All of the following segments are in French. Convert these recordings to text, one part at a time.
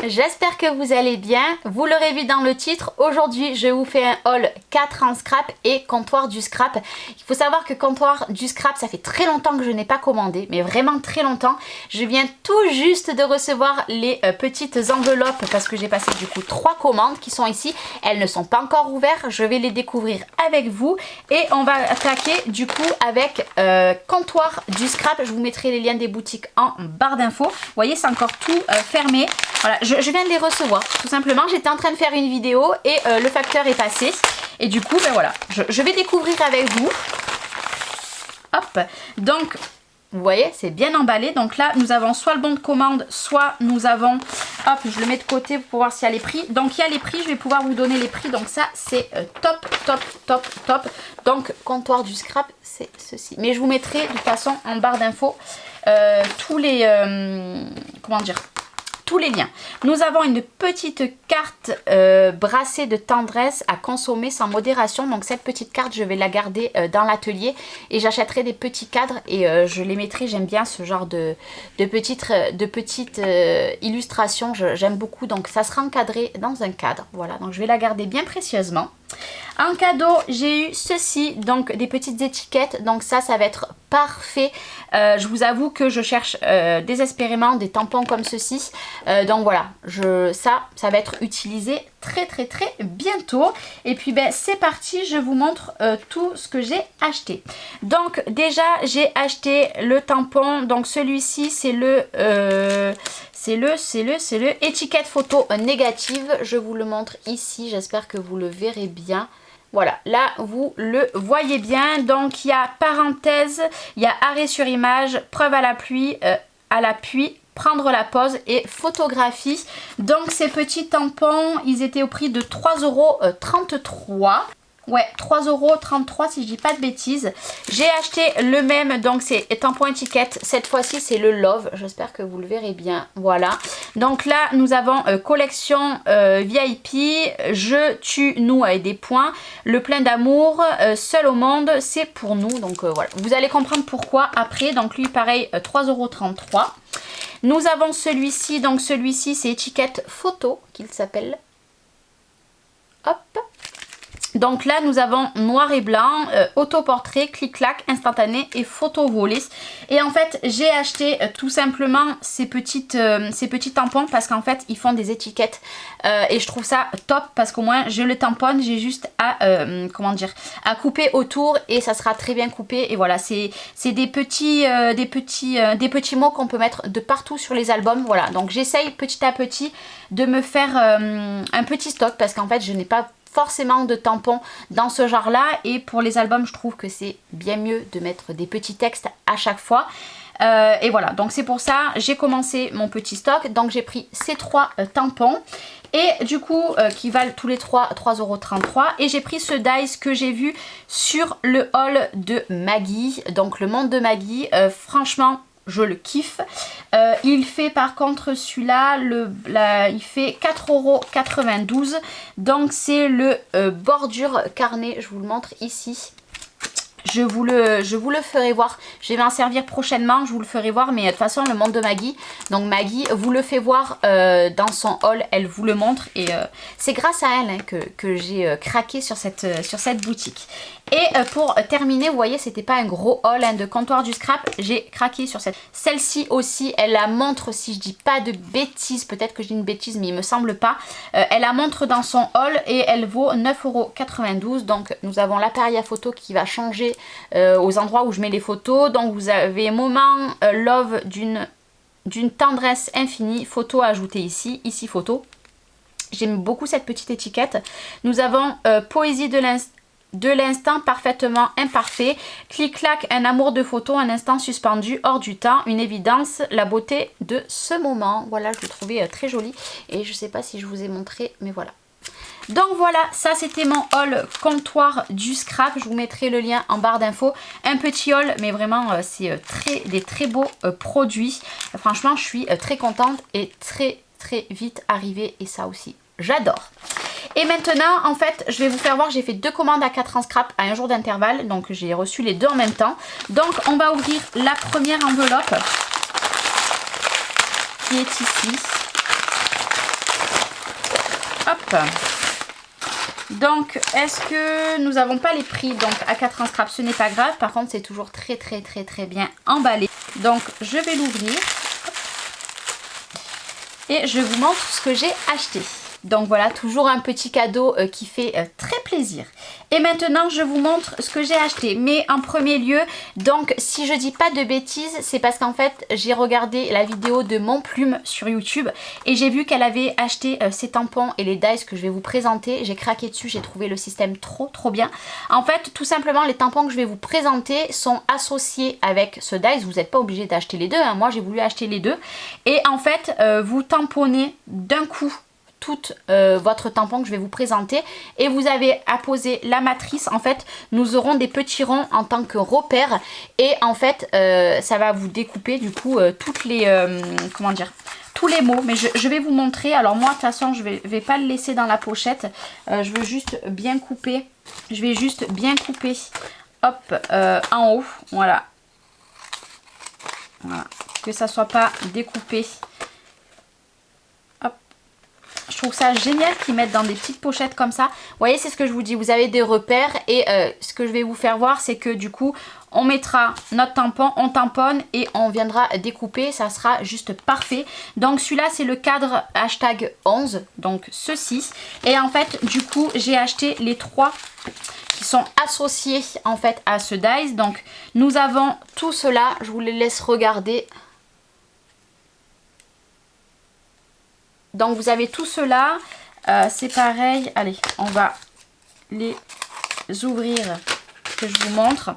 j'espère que vous allez bien. Vous l'aurez vu dans le titre, aujourd'hui je vous fais un haul 4 en scrap et comptoir du scrap. Il faut savoir que comptoir du scrap, ça fait très longtemps que je n'ai pas commandé, mais vraiment très longtemps. Je viens tout juste de recevoir les petites enveloppes parce que j'ai passé du coup 3 commandes qui sont ici. Elles ne sont pas encore ouvertes, je vais les découvrir avec vous et on va attaquer du coup avec comptoir du scrap. Je vous mettrai les liens des boutiques en barre d'infos. Vous voyez, c'est encore tout fermé. Voilà, je viens de les recevoir tout simplement. J'étais en train de faire une vidéo et le facteur est passé. Et du coup, ben voilà, je vais découvrir avec vous. Hop, donc vous voyez, c'est bien emballé. Donc là, nous avons soit le bon de commande, soit nous avons... Hop, je le mets de côté pour voir s'il y a les prix. Donc il y a les prix, je vais pouvoir vous donner les prix. Donc ça, c'est top, top, top, top. Donc comptoir du scrap, c'est ceci. Mais je vous mettrai de toute façon en barre d'infos tous les... comment dire, tous les liens. Nous avons une petite carte brassée de tendresse à consommer sans modération. Donc cette petite carte, je vais la garder dans l'atelier et j'achèterai des petits cadres et je les mettrai. J'aime bien ce genre de petites illustrations. J'aime beaucoup. Donc ça sera encadré dans un cadre. Voilà, donc je vais la garder bien précieusement. En cadeau, j'ai eu ceci, donc des petites étiquettes. Donc ça va être parfait. Je vous avoue que je cherche désespérément des tampons comme ceci. Donc voilà, ça va être utilisé très bientôt. Et puis ben c'est parti, je vous montre tout ce que j'ai acheté. Donc déjà j'ai acheté le tampon. Donc celui-ci c'est le étiquette photo négative. Je vous le montre ici, j'espère que vous le verrez bien. Voilà, là vous le voyez bien. Donc il y a parenthèse, il y a arrêt sur image, preuve à l'appui, prendre la pause et photographie. Donc ces petits tampons, ils étaient au prix de 3,33 €. Ouais, 3,33 € si je dis pas de bêtises. J'ai acheté le même, donc c'est tampon étiquette. Cette fois-ci, c'est le Love. J'espère que vous le verrez bien. Voilà. Donc là, nous avons collection VIP. Je tue nous avec des points. Le plein d'amour. Seul au monde, c'est pour nous. Donc voilà. Vous allez comprendre pourquoi après. Donc lui, pareil, 3,33 €. Nous avons celui-ci. Donc celui-ci, c'est étiquette photo qu'il s'appelle. Hop. Donc là, nous avons noir et blanc, autoportrait, clic-clac, instantané et photo volée. Et en fait, j'ai acheté tout simplement ces petits tampons parce qu'en fait, ils font des étiquettes. Et je trouve ça top parce qu'au moins, je le tamponne, j'ai juste à, comment dire, à couper autour et ça sera très bien coupé. Et voilà, c'est des petits mots qu'on peut mettre de partout sur les albums. Voilà, donc j'essaye petit à petit de me faire un petit stock parce qu'en fait, je n'ai pas forcément de tampons dans ce genre là et pour les albums je trouve que c'est bien mieux de mettre des petits textes à chaque fois et voilà, donc c'est pour ça j'ai commencé mon petit stock. Donc j'ai pris ces 3 tampons et du coup qui valent tous les 3 3,33 € et j'ai pris ce dice que j'ai vu sur le haul de Maggie, donc le monde de Maggie. Franchement je le kiffe. Il fait par contre celui-là, il fait 4,92 €. Donc c'est le bordure carnet. Je vous le montre ici. Je vous le ferai voir. Je vais m'en servir prochainement. Je vous le ferai voir. Mais de toute façon, le monde de Maggie. Donc Maggie vous le fait voir dans son haul. Elle vous le montre. Et c'est grâce à elle hein, que j'ai craqué sur cette boutique. Et pour terminer, vous voyez, c'était pas un gros haul hein, de comptoir du scrap. J'ai craqué sur celle-ci aussi. Elle la montre, si je dis pas de bêtises. Peut-être que je dis une bêtise, mais il me semble pas. Elle la montre dans son haul et elle vaut 9,92 €. Donc nous avons l'appareil à photo qui va changer aux endroits où je mets les photos. Donc vous avez moment love d'une tendresse infinie, photo à ajouter ici photo. J'aime beaucoup cette petite étiquette. Nous avons poésie de l'instant parfaitement imparfait, clic-clac, un amour de photo, un instant suspendu, hors du temps, une évidence, la beauté de ce moment. Voilà, je l'ai trouvé très joli et je sais pas si je vous ai montré, mais voilà. Donc voilà, ça c'était mon haul comptoir du scrap. Je vous mettrai le lien en barre d'infos. Un petit haul, mais vraiment c'est des très beaux produits. Franchement, je suis très contente et très vite arrivé et ça aussi, j'adore. Et maintenant, en fait, je vais vous faire voir, j'ai fait 2 commandes à 4 en scrap à un jour d'intervalle. Donc j'ai reçu les 2 en même temps. Donc on va ouvrir la première enveloppe qui est ici. Hop. Donc, est-ce que nous n'avons pas les prix? Donc, à 4 en scrap, ce n'est pas grave. Par contre, c'est toujours très bien emballé. Donc, je vais l'ouvrir. Et je vous montre ce que j'ai acheté. Donc voilà, toujours un petit cadeau qui fait très plaisir. Et maintenant, je vous montre ce que j'ai acheté. Mais en premier lieu, donc si je dis pas de bêtises, c'est parce qu'en fait, j'ai regardé la vidéo de Mon Plume sur YouTube. Et j'ai vu qu'elle avait acheté ces tampons et les dies que je vais vous présenter. J'ai craqué dessus, j'ai trouvé le système trop bien. En fait, tout simplement, les tampons que je vais vous présenter sont associés avec ce dies. Vous n'êtes pas obligé d'acheter les deux, hein. Moi, j'ai voulu acheter les deux. Et en fait, vous tamponnez d'un coup tout votre tampon que je vais vous présenter et vous avez à poser la matrice. En fait, nous aurons des petits ronds en tant que repère et en fait, ça va vous découper du coup toutes les comment dire, tous les mots. Mais je vais vous montrer. Alors moi, de toute façon, je vais pas le laisser dans la pochette. Je veux juste bien couper. Je vais juste bien couper. Hop, en haut, voilà. Voilà, que ça soit pas découpé. Je trouve ça génial qu'ils mettent dans des petites pochettes comme ça. Vous voyez, c'est ce que je vous dis. Vous avez des repères et ce que je vais vous faire voir, c'est que du coup, on mettra notre tampon, on tamponne et on viendra découper. Ça sera juste parfait. Donc celui-là, c'est le cadre hashtag 11. Donc ceci. Et en fait, du coup, j'ai acheté les 3 qui sont associés en fait à ce dies. Donc nous avons tout cela. Je vous les laisse regarder. Donc vous avez tout cela, c'est pareil, allez, on va les ouvrir, que je vous montre.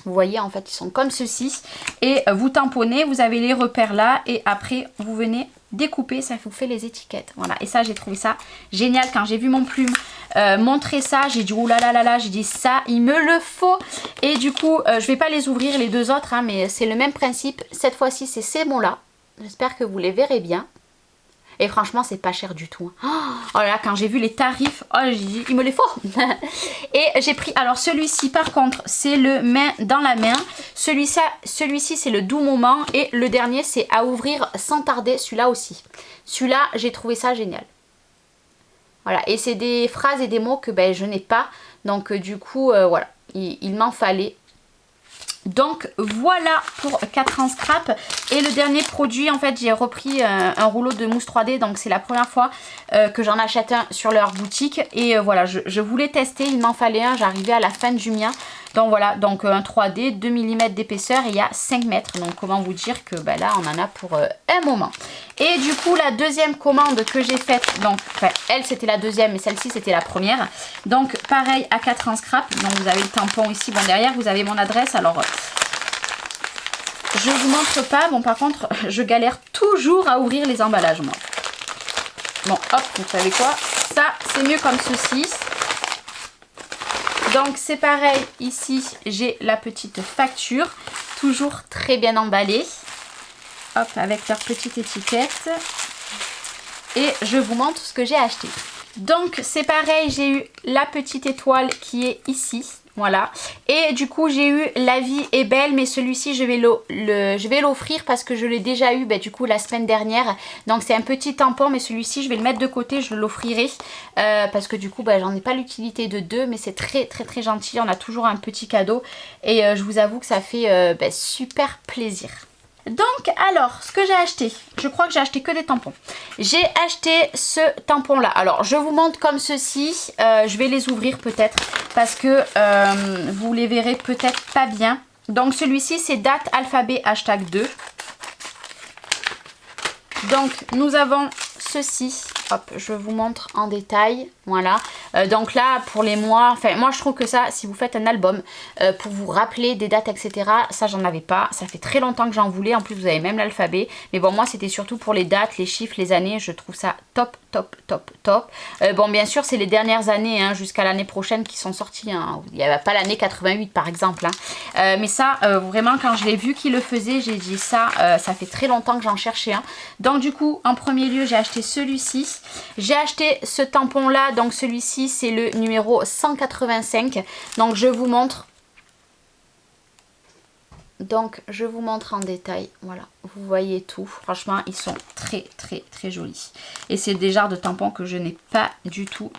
Vous voyez, en fait, ils sont comme ceci. Et vous tamponnez, vous avez les repères là, et après, vous venez découper, ça vous fait les étiquettes. Voilà, et ça, j'ai trouvé ça génial. Quand j'ai vu Mon Plume montrer ça, j'ai dit, oulala, j'ai dit ça, il me le faut. Et du coup, je vais pas les ouvrir, les deux autres, hein, mais c'est le même principe. Cette fois-ci, c'est ces mots-là. J'espère que vous les verrez bien. Et franchement, c'est pas cher du tout. Oh là là, quand j'ai vu les tarifs, oh, j'ai dit, il me les faut. Et j'ai pris, alors celui-ci par contre, c'est le main dans la main. Celui-ci, c'est le doux moment. Et le dernier, c'est à ouvrir sans tarder, celui-là aussi. Celui-là, j'ai trouvé ça génial. Voilà, et c'est des phrases et des mots que ben, je n'ai pas. Donc du coup, voilà, il m'en fallait. Donc voilà pour 4 en scrap. Et le dernier produit, en fait, j'ai repris un rouleau de mousse 3D. Donc c'est la première fois que j'en achète un sur leur boutique. Et voilà, je voulais tester, il m'en fallait un, j'arrivais à la fin du mien. Donc voilà, donc un 3D, 2 mm d'épaisseur et il y a 5 mètres. Donc comment vous dire que bah, là on en a pour un moment. Et du coup la deuxième commande que j'ai faite, donc enfin, elle c'était la deuxième mais celle-ci c'était la première. Donc pareil à 4 en scrap. Donc vous avez le tampon ici, bon derrière vous avez mon adresse. Alors je vous montre pas, bon par contre je galère toujours à ouvrir les emballages moi. Bon hop, vous savez quoi, ça c'est mieux comme ceci. Donc c'est pareil, ici j'ai la petite facture, toujours très bien emballée. Hop, avec leur petite étiquette. Et je vous montre ce que j'ai acheté. Donc c'est pareil, j'ai eu la petite étoile qui est ici. Voilà. Et du coup j'ai eu La vie est belle, mais celui-ci je vais l'offrir parce que je l'ai déjà eu du coup la semaine dernière. Donc c'est un petit tampon, mais celui-ci je vais le mettre de côté, je l'offrirai. Parce que du coup j'en ai pas l'utilité de deux, mais c'est très gentil. On a toujours un petit cadeau. Et je vous avoue que ça fait super plaisir. Donc alors, ce que j'ai acheté, je crois que j'ai acheté que des tampons. J'ai acheté ce tampon là. Alors je vous montre comme ceci, je vais les ouvrir peut-être parce que vous les verrez peut-être pas bien. Donc celui-ci c'est date alphabet hashtag 2. Donc nous avons ceci, hop, je vous montre en détail, voilà. Donc là pour les mois, enfin moi je trouve que ça, si vous faites un album pour vous rappeler des dates etc, ça j'en avais pas, ça fait très longtemps que j'en voulais, en plus vous avez même l'alphabet, mais bon moi c'était surtout pour les dates, les chiffres, les années, je trouve ça top. Bon bien sûr c'est les dernières années hein, jusqu'à l'année prochaine qui sont sorties, hein. Il n'y avait pas l'année 88 par exemple, hein. Mais ça vraiment quand je l'ai vu qu'il le faisait, j'ai dit ça, ça fait très longtemps que j'en cherchais un. Donc du coup en premier lieu j'ai acheté celui-ci, j'ai acheté ce tampon là, donc celui-ci c'est le numéro 185, donc je vous montre. Donc je vous montre en détail, voilà, vous voyez tout. Franchement, ils sont très très très jolis. Et c'est des jarres de tampons que je n'ai pas du tout.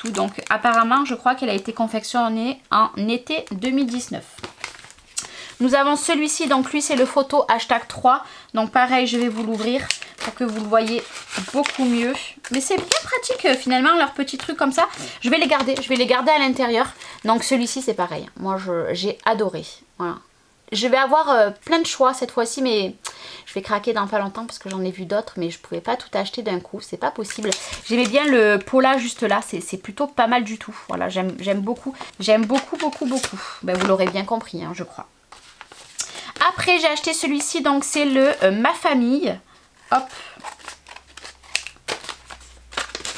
Donc apparemment, je crois qu'elle a été confectionnée en été 2019. Nous avons celui-ci, donc lui c'est le photo hashtag 3. Donc pareil, je vais vous l'ouvrir pour que vous le voyez beaucoup mieux. Mais c'est bien pratique finalement, leurs petits trucs comme ça. Je vais les garder à l'intérieur. Donc celui-ci c'est pareil, moi j'ai adoré. Voilà. Je vais avoir plein de choix cette fois-ci, mais je vais craquer dans pas longtemps parce que j'en ai vu d'autres, mais je pouvais pas tout acheter d'un coup, c'est pas possible. J'aimais bien le Pola juste là, c'est plutôt pas mal du tout. Voilà, j'aime beaucoup. J'aime beaucoup. Ben, vous l'aurez bien compris, hein, je crois. Après, j'ai acheté celui-ci, donc c'est le Ma Famille. Hop.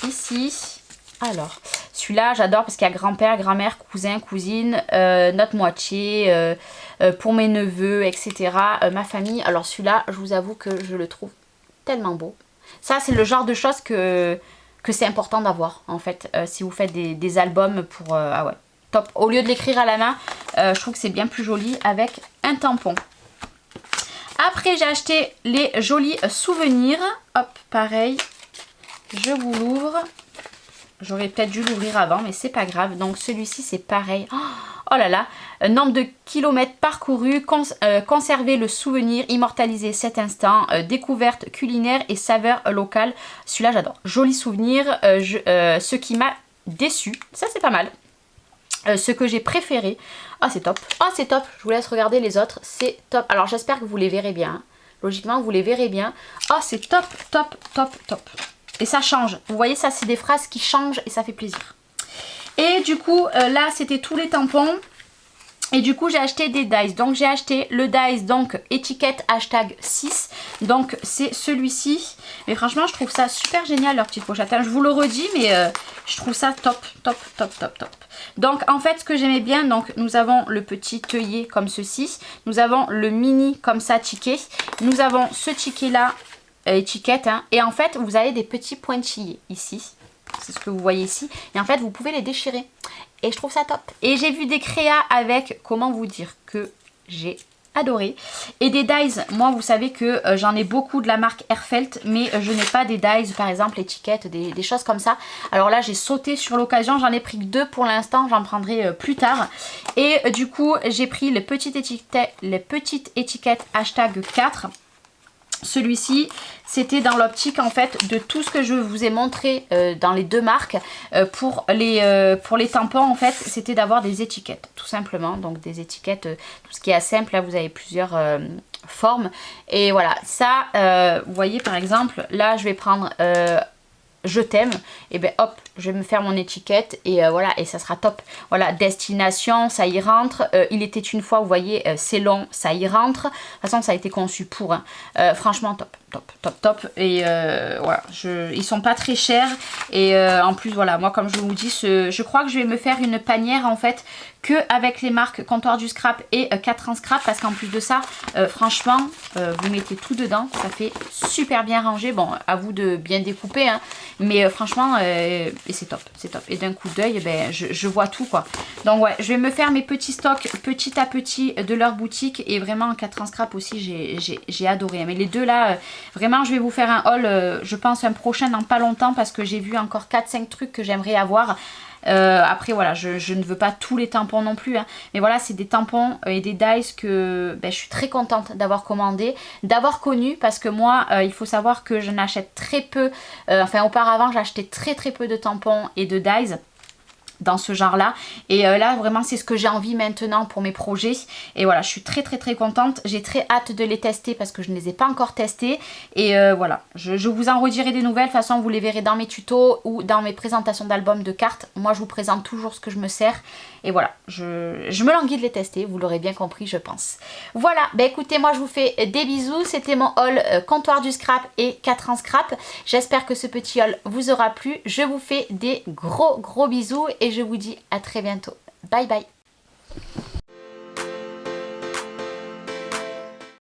Ici. Alors, celui-là, j'adore parce qu'il y a grand-père, grand-mère, cousin, cousine, notre moitié, pour mes neveux, etc. Ma famille. Alors celui-là, je vous avoue que je le trouve tellement beau. Ça, c'est le genre de choses que c'est important d'avoir, en fait, si vous faites des albums pour... ah ouais, top. Au lieu de l'écrire à la main, je trouve que c'est bien plus joli avec un tampon. Après, j'ai acheté les jolis souvenirs. Hop, pareil. Je vous l'ouvre. J'aurais peut-être dû l'ouvrir avant, mais c'est pas grave. Donc celui-ci, c'est pareil. Oh là là. Nombre de kilomètres parcourus, conserver le souvenir, immortaliser cet instant, découverte culinaire et saveur locale. Celui-là, j'adore. Joli souvenir. Ce qui m'a déçu. Ça, c'est pas mal. Ce que j'ai préféré. Ah, c'est top. Ah, c'est top. Je vous laisse regarder les autres. C'est top. Alors, j'espère que vous les verrez bien. Hein. Logiquement, vous les verrez bien. Ah, c'est top. Et ça change. Vous voyez, ça, c'est des phrases qui changent et ça fait plaisir. Et du coup, là, c'était tous les tampons. Et du coup, j'ai acheté des dies. Donc, j'ai acheté le dies, donc, étiquette hashtag 6. Donc, c'est celui-ci. Mais franchement, je trouve ça super génial, leur petite pochette. Je vous le redis, mais je trouve ça top. Donc, en fait, ce que j'aimais bien, donc, nous avons le petit œillet comme ceci. Nous avons le mini comme ça, ticket. Nous avons ce ticket-là, étiquette. Hein, et en fait, vous avez des petits pointillés ici. C'est ce que vous voyez ici. Et en fait, vous pouvez les déchirer. Et je trouve ça top. Et j'ai vu des créas avec, comment vous dire, que j'ai adoré. Et des dies, moi vous savez que j'en ai beaucoup de la marque Airfelt, mais je n'ai pas des dies, par exemple étiquettes, des choses comme ça. Alors là j'ai sauté sur l'occasion, j'en ai pris que 2 pour l'instant, j'en prendrai plus tard. Et du coup j'ai pris les petites étiquettes hashtag 4. Celui-ci, c'était dans l'optique en fait de tout ce que je vous ai montré dans les deux marques. Pour les tampons en fait, c'était d'avoir des étiquettes, tout simplement. Donc des étiquettes, tout ce qui est simple, là vous avez plusieurs formes. Et voilà, ça, vous voyez par exemple, là je vais prendre... je t'aime, et ben hop, je vais me faire mon étiquette et voilà, et ça sera top. Voilà, destination, ça y rentre. Il était une fois, vous voyez, c'est long, ça y rentre. De toute façon, ça a été conçu pour. Hein. Franchement, top. Et voilà, ils sont pas très chers. Et en plus, voilà, moi, comme je vous dis, je crois que je vais me faire une panière en fait que avec les marques Comptoir du Scrap et 4 ans Scrap, parce qu'en plus de ça, franchement, vous mettez tout dedans, ça fait super bien rangé. Bon, à vous de bien découper, hein, mais franchement, et c'est top. Et d'un coup d'œil, ben, je vois tout quoi. Donc ouais, je vais me faire mes petits stocks petit à petit de leur boutique, et vraiment en 4 ans Scrap aussi, j'ai adoré. Mais les deux là, vraiment, je vais vous faire un haul, je pense un prochain dans pas longtemps, parce que j'ai vu encore 4-5 trucs que j'aimerais avoir. Après voilà, je ne veux pas tous les tampons non plus, hein, mais voilà, c'est des tampons et des dies que ben, je suis très contente d'avoir commandé, d'avoir connu, parce que moi il faut savoir que je n'achète très peu, enfin auparavant j'achetais très peu de tampons et de dies dans ce genre là, et là vraiment c'est ce que j'ai envie maintenant pour mes projets. Et voilà, je suis très contente, j'ai très hâte de les tester parce que je ne les ai pas encore testés. Et voilà, je vous en redirai des nouvelles. De toute façon vous les verrez dans mes tutos ou dans mes présentations d'albums de cartes. Moi je vous présente toujours ce que je me sers, et voilà, je me languis de les tester, vous l'aurez bien compris je pense. Voilà, bah écoutez, moi je vous fais des bisous. C'était mon haul Comptoir du Scrap et 4 ans Scrap. J'espère que ce petit haul vous aura plu. Je vous fais des gros bisous et je vous dis à très bientôt. Bye bye.